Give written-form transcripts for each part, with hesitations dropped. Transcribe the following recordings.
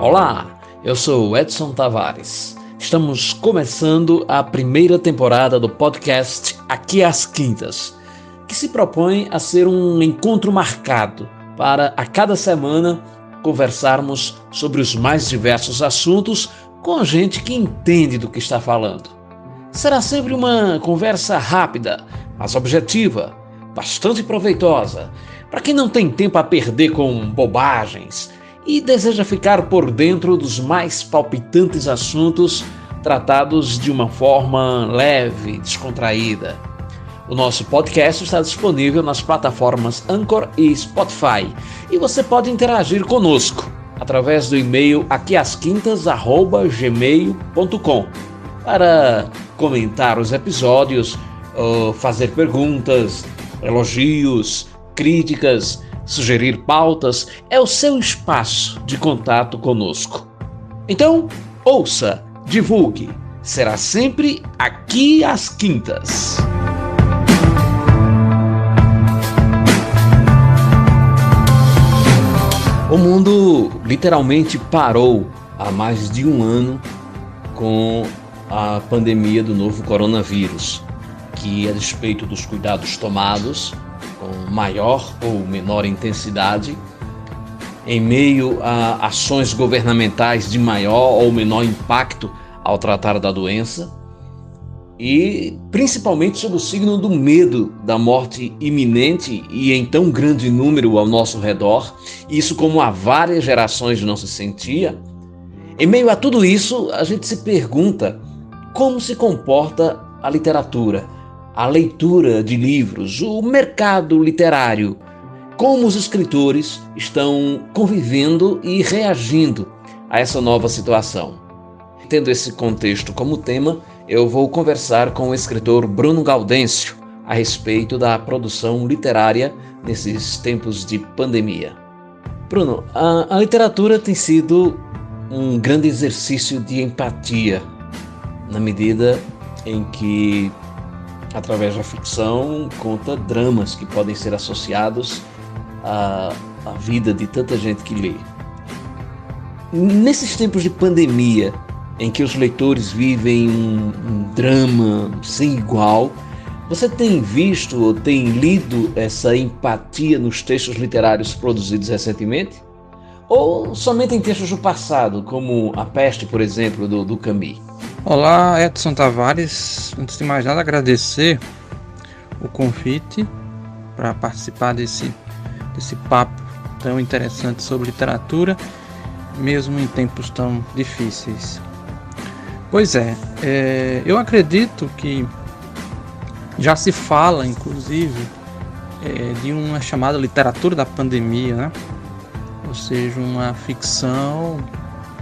Olá, eu sou Edson Tavares. Estamos começando a primeira temporada do podcast Aqui às Quintas, que se propõe a ser um encontro marcado para, a cada semana, conversarmos sobre os mais diversos assuntos com gente que entende do que está falando. Será sempre uma conversa rápida, mas objetiva, bastante proveitosa, para quem não tem tempo a perder com bobagens e deseja ficar por dentro dos mais palpitantes assuntos tratados de uma forma leve, descontraída. O nosso podcast está disponível nas plataformas Anchor e Spotify e você pode interagir conosco através do e-mail aquiasquintas@gmail.com para comentar os episódios, fazer perguntas, elogios, críticas, sugerir pautas. É o seu espaço de contato conosco. Então, ouça, divulgue. Será sempre aqui às quintas. O mundo literalmente parou há mais de um ano com a pandemia do novo coronavírus, que, a despeito dos cuidados tomados, com maior ou menor intensidade, em meio a ações governamentais de maior ou menor impacto ao tratar da doença, e principalmente sob o signo do medo da morte iminente e em tão grande número ao nosso redor, isso como há várias gerações não se sentia. Em meio a tudo isso, a gente se pergunta como se comporta a literatura, a leitura de livros, o mercado literário, como os escritores estão convivendo e reagindo a essa nova situação. Tendo esse contexto como tema, eu vou conversar com o escritor Bruno Gaudêncio a respeito da produção literária nesses tempos de pandemia. Bruno, a literatura tem sido um grande exercício de empatia, na medida em que, através da ficção, conta dramas que podem ser associados à vida de tanta gente que lê. Nesses tempos de pandemia, em que os leitores vivem um drama sem igual, você tem visto ou tem lido essa empatia nos textos literários produzidos recentemente? Ou somente em textos do passado, como A Peste, por exemplo, do Camus? Olá, Edson Tavares. Antes de mais nada, agradecer o convite para participar desse papo tão interessante sobre literatura, mesmo em tempos tão difíceis. Pois é, eu acredito que já se fala, inclusive, de uma chamada literatura da pandemia, né? Ou seja, uma ficção,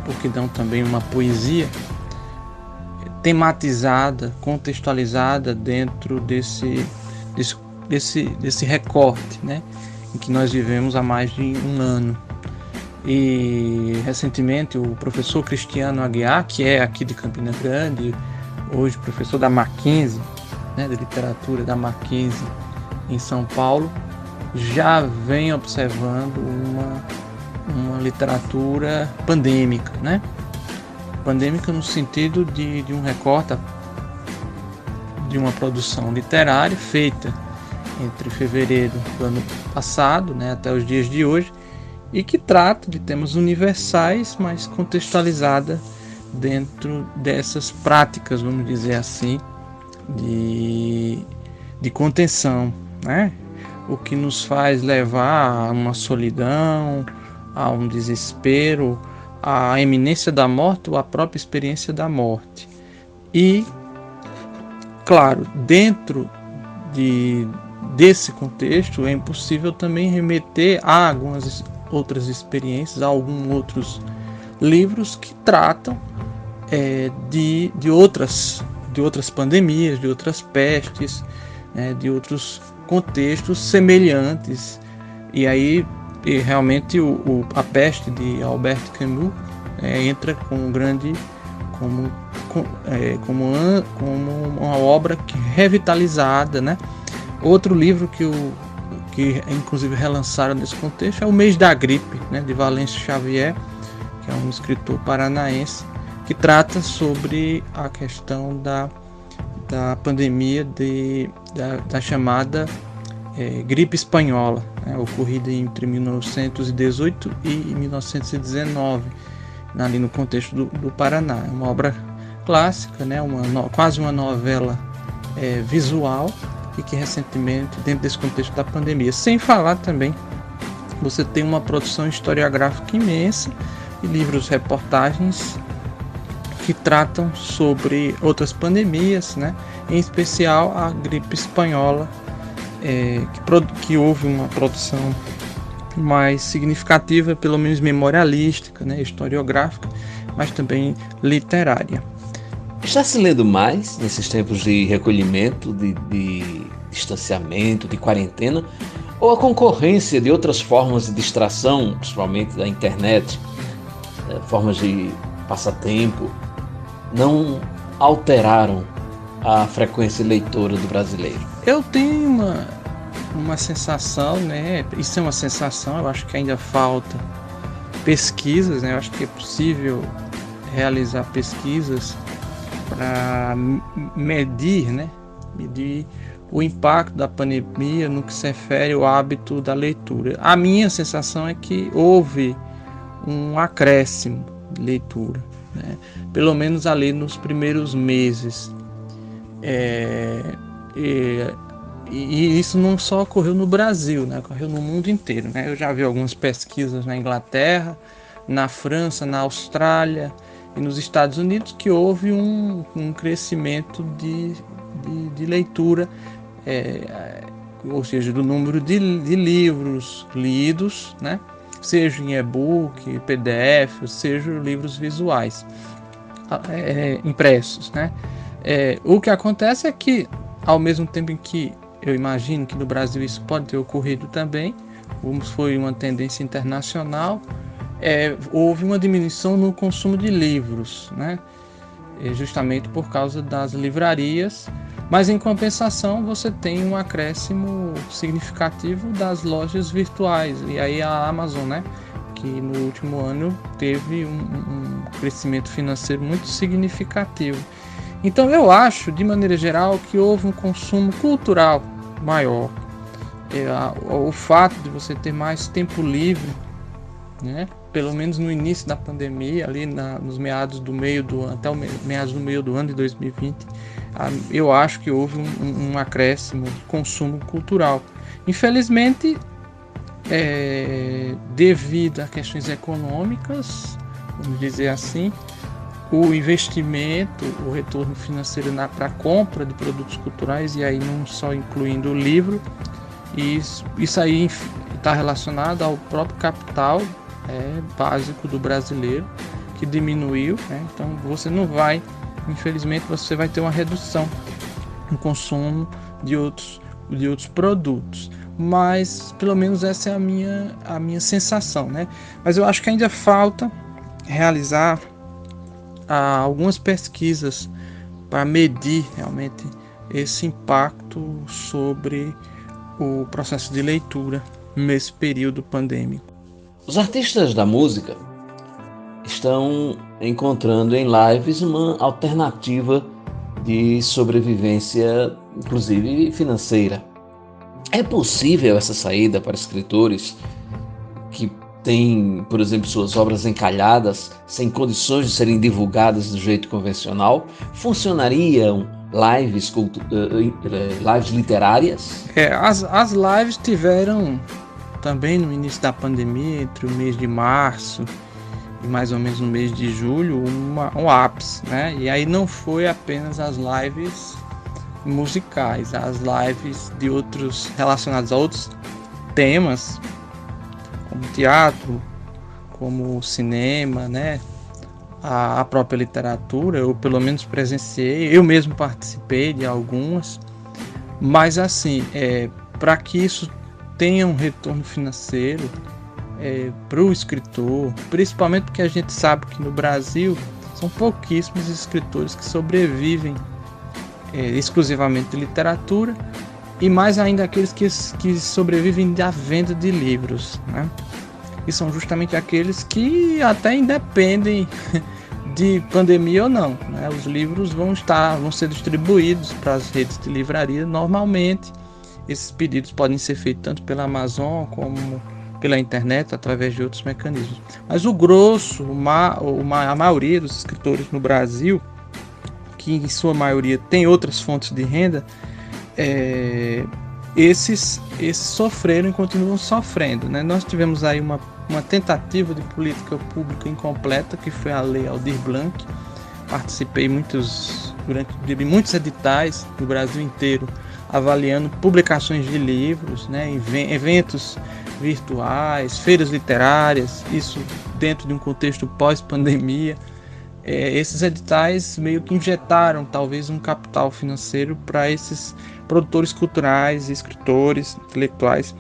por que não também uma poesia, tematizada, contextualizada dentro desse recorte, né, em que nós vivemos há mais de um ano. E recentemente o professor Cristiano Aguiar, que é aqui de Campina Grande, hoje professor da Mackenzie, né, de literatura da Mackenzie em São Paulo, já vem observando uma literatura pandêmica, né? Pandêmica no sentido de um recorte de uma produção literária feita entre fevereiro do ano passado, né, até os dias de hoje, e que trata de temas universais, mas contextualizada dentro dessas práticas, vamos dizer assim, de contenção, né? O que nos faz levar a uma solidão, a um desespero, a iminência da morte ou a própria experiência da morte. E, claro, dentro desse contexto é impossível também remeter a algumas outras experiências, a alguns outros livros que tratam de outras pandemias, de outras pestes, de outros contextos semelhantes. E aí realmente A Peste de Albert Camus entra como uma obra revitalizada, né? Outro livro que inclusive relançaram nesse contexto é O Mês da Gripe, né, de Valêncio Xavier, que é um escritor paranaense, que trata sobre a questão da pandemia da chamada gripe espanhola, né, ocorrida entre 1918 e 1919, ali no contexto do Paraná. É uma obra clássica, né, quase uma novela visual, e que recentemente, dentro desse contexto da pandemia, sem falar também, você tem uma produção historiográfica imensa e livros, reportagens que tratam sobre outras pandemias, né? Em especial a gripe espanhola, que houve uma produção mais significativa, pelo menos memorialística, né? Historiográfica, mas também literária. Está se lendo mais nesses tempos de recolhimento, de distanciamento, de quarentena, ou a concorrência de outras formas de distração, principalmente da internet, formas de passatempo, não alteraram a frequência leitora do brasileiro? Eu tenho uma sensação, né? Isso é uma sensação, eu acho que ainda falta pesquisas, né? Eu acho que é possível realizar pesquisas para medir o impacto da pandemia no que se refere ao hábito da leitura. A minha sensação é que houve um acréscimo de leitura, né? Pelo menos ali nos primeiros meses. E isso não só ocorreu no Brasil, né? Ocorreu no mundo inteiro, né? Eu já vi algumas pesquisas na Inglaterra, na França, na Austrália e nos Estados Unidos, que houve um crescimento de leitura, ou seja, do número de livros lidos, né? Seja em e-book, PDF, seja livros visuais impressos, né? O que acontece é que, ao mesmo tempo em que eu imagino que no Brasil isso pode ter ocorrido também, como foi uma tendência internacional, houve uma diminuição no consumo de livros, né? Justamente por causa das livrarias, mas em compensação você tem um acréscimo significativo das lojas virtuais, e aí a Amazon, né, que no último ano teve um crescimento financeiro muito significativo. Então eu acho, de maneira geral, que houve um consumo cultural maior. O fato de você ter mais tempo livre, né, pelo menos no início da pandemia, ali nos meados do meio do ano, até meados do meio do ano de 2020, eu acho que houve um acréscimo de consumo cultural. Infelizmente, devido a questões econômicas, vamos dizer assim, o investimento, o retorno financeiro para a compra de produtos culturais, e aí não só incluindo o livro, isso aí está relacionado ao próprio capital básico do brasileiro, que diminuiu, né? Então você não vai, infelizmente, você vai ter uma redução no consumo de outros produtos, mas pelo menos essa é a minha sensação, né? Mas eu acho que ainda falta realizar algumas pesquisas para medir realmente esse impacto sobre o processo de leitura nesse período pandêmico. Os artistas da música estão encontrando em lives uma alternativa de sobrevivência, inclusive financeira. É possível essa saída para escritores que têm, por exemplo, suas obras encalhadas, sem condições de serem divulgadas do jeito convencional? Funcionariam lives literárias? As lives tiveram também no início da pandemia, entre o mês de março e mais ou menos no mês de julho, um ápice, né? E aí não foi apenas as lives musicais, as lives de outros relacionados a outros temas, como teatro, como cinema, né? A própria literatura, eu pelo menos presenciei, eu mesmo participei de algumas, mas assim, para que isso tenha um retorno financeiro para o escritor, principalmente porque a gente sabe que no Brasil são pouquíssimos escritores que sobrevivem exclusivamente de literatura, e mais ainda aqueles que sobrevivem da venda de livros, né? e são justamente aqueles que até independem de pandemia ou não, né? Os livros vão ser distribuídos para as redes de livraria normalmente. Esses pedidos podem ser feitos tanto pela Amazon como pela internet, através de outros mecanismos. Mas o grosso, a maioria dos escritores no Brasil, que em sua maioria tem outras fontes de renda, esses sofreram e continuam sofrendo, né? Nós tivemos aí uma tentativa de política pública incompleta, que foi a Lei Aldir Blanc. Participei de muitos editais do Brasil inteiro, avaliando publicações de livros, né? Eventos virtuais, feiras literárias, isso dentro de um contexto pós-pandemia. Esses editais meio que injetaram talvez um capital financeiro para esses produtores culturais, escritores, intelectuais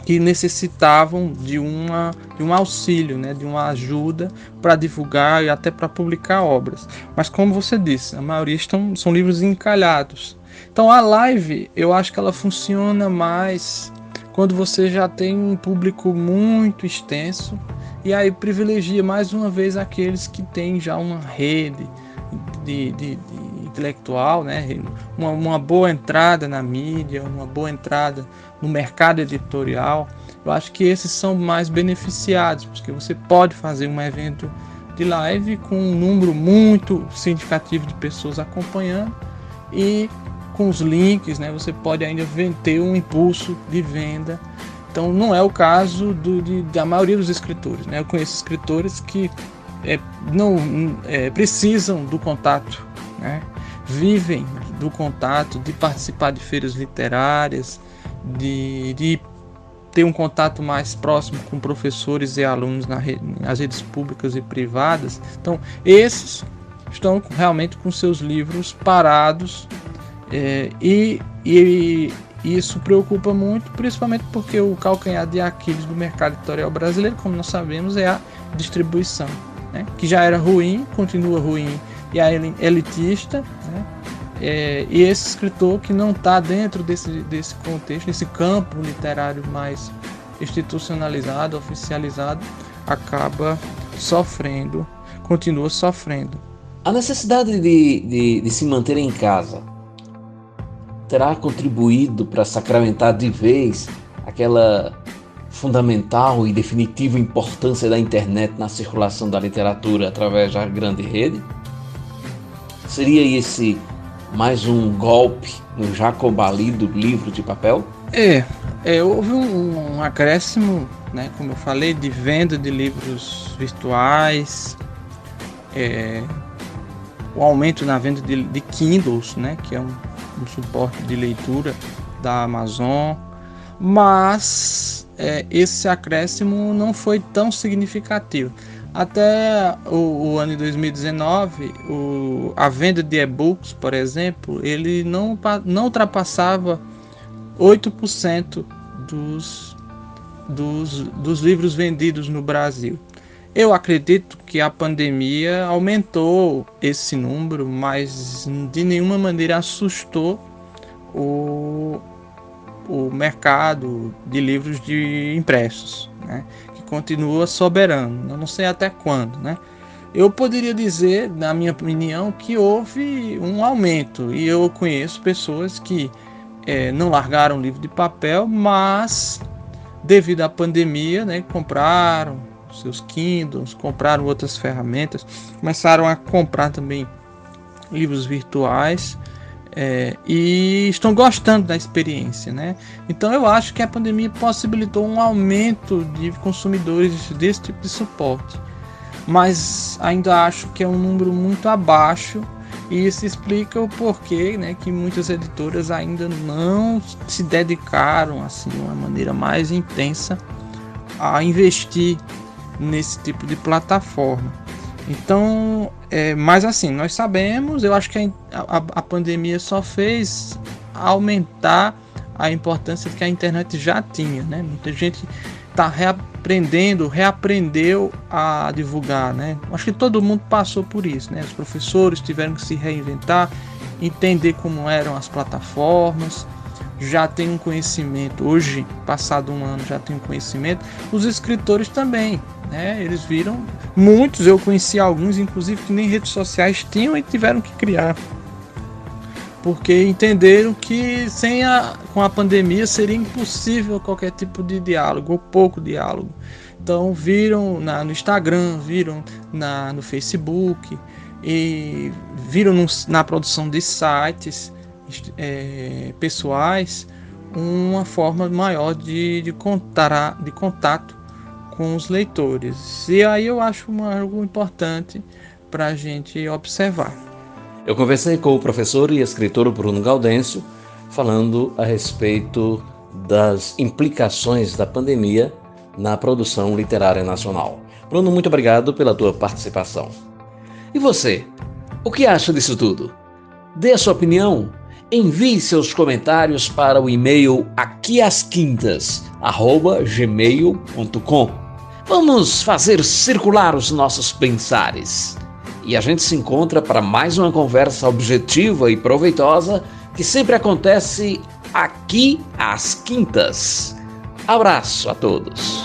que necessitavam de um auxílio, né, de uma ajuda para divulgar e até para publicar obras. Mas como você disse, a maioria são livros encalhados. Então a live, eu acho que ela funciona mais quando você já tem um público muito extenso, e aí privilegia mais uma vez aqueles que têm já uma rede de intelectual, né? Uma boa entrada na mídia, uma boa entrada no mercado editorial. Eu acho que esses são mais beneficiados, porque você pode fazer um evento de live com um número muito significativo de pessoas acompanhando, e com os links, né, você pode ainda ter um impulso de venda. Então não é o caso da maioria dos escritores, né? Eu conheço escritores que não precisam do contato, né? Vivem do contato, de participar de feiras literárias, de ter um contato mais próximo com professores e alunos nas redes públicas e privadas. Então esses estão realmente com seus livros parados, e isso preocupa muito, principalmente porque o calcanhar de Aquiles do mercado editorial brasileiro, como nós sabemos, é a distribuição, né? Que já era ruim, continua ruim e é elitista, né? E esse escritor que não está dentro desse contexto, desse campo literário mais institucionalizado, oficializado, acaba sofrendo, continua sofrendo. A necessidade de se manter em casa terá contribuído para sacramentar de vez aquela fundamental e definitiva importância da internet na circulação da literatura através da grande rede? Seria esse mais um golpe no já combalido livro de papel? Houve um acréscimo, né, como eu falei, de venda de livros virtuais, o aumento na venda de Kindles, né, que é um suporte de leitura da Amazon, mas esse acréscimo não foi tão significativo. Até o ano de 2019, a venda de e-books, por exemplo, ele não ultrapassava 8% dos livros vendidos no Brasil. Eu acredito que a pandemia aumentou esse número, mas de nenhuma maneira assustou o mercado de livros de impressos, né, que continua soberano. Eu não sei até quando, né? Eu poderia dizer, na minha opinião, que houve um aumento, e eu conheço pessoas que não largaram livro de papel, mas devido à pandemia, né, compraram seus Kindles, compraram outras ferramentas, começaram a comprar também livros virtuais, e estão gostando da experiência, né? Então eu acho que a pandemia possibilitou um aumento de consumidores desse tipo de suporte, mas ainda acho que é um número muito abaixo, e isso explica o porquê, né, que muitas editoras ainda não se dedicaram assim de uma maneira mais intensa a investir nesse tipo de plataforma. Então, mas assim, nós sabemos, eu acho que a pandemia só fez aumentar a importância que a internet já tinha, né? Muita gente está reaprendeu a divulgar, né? Acho que todo mundo passou por isso, né? Os professores tiveram que se reinventar, entender como eram as plataformas, já têm um conhecimento, hoje, passado um ano, já tem um conhecimento, os escritores também, né? Eles viram, muitos, eu conheci alguns, inclusive, que nem redes sociais tinham e tiveram que criar, porque entenderam que com a pandemia seria impossível qualquer tipo de diálogo, ou pouco diálogo. Então viram no Instagram, viram no Facebook, e viram na produção de sites pessoais uma forma maior de contato com os leitores. E aí eu acho algo importante para a gente observar. Eu conversei com o professor e escritor Bruno Gaudêncio, falando a respeito das implicações da pandemia na produção literária nacional. Bruno, muito obrigado pela tua participação. E você, o que acha disso tudo? Dê a sua opinião, envie seus comentários para o e-mail aquiasquintas@gmail.com. Vamos fazer circular os nossos pensares. E a gente se encontra para mais uma conversa objetiva e proveitosa que sempre acontece aqui às quintas. Abraço a todos.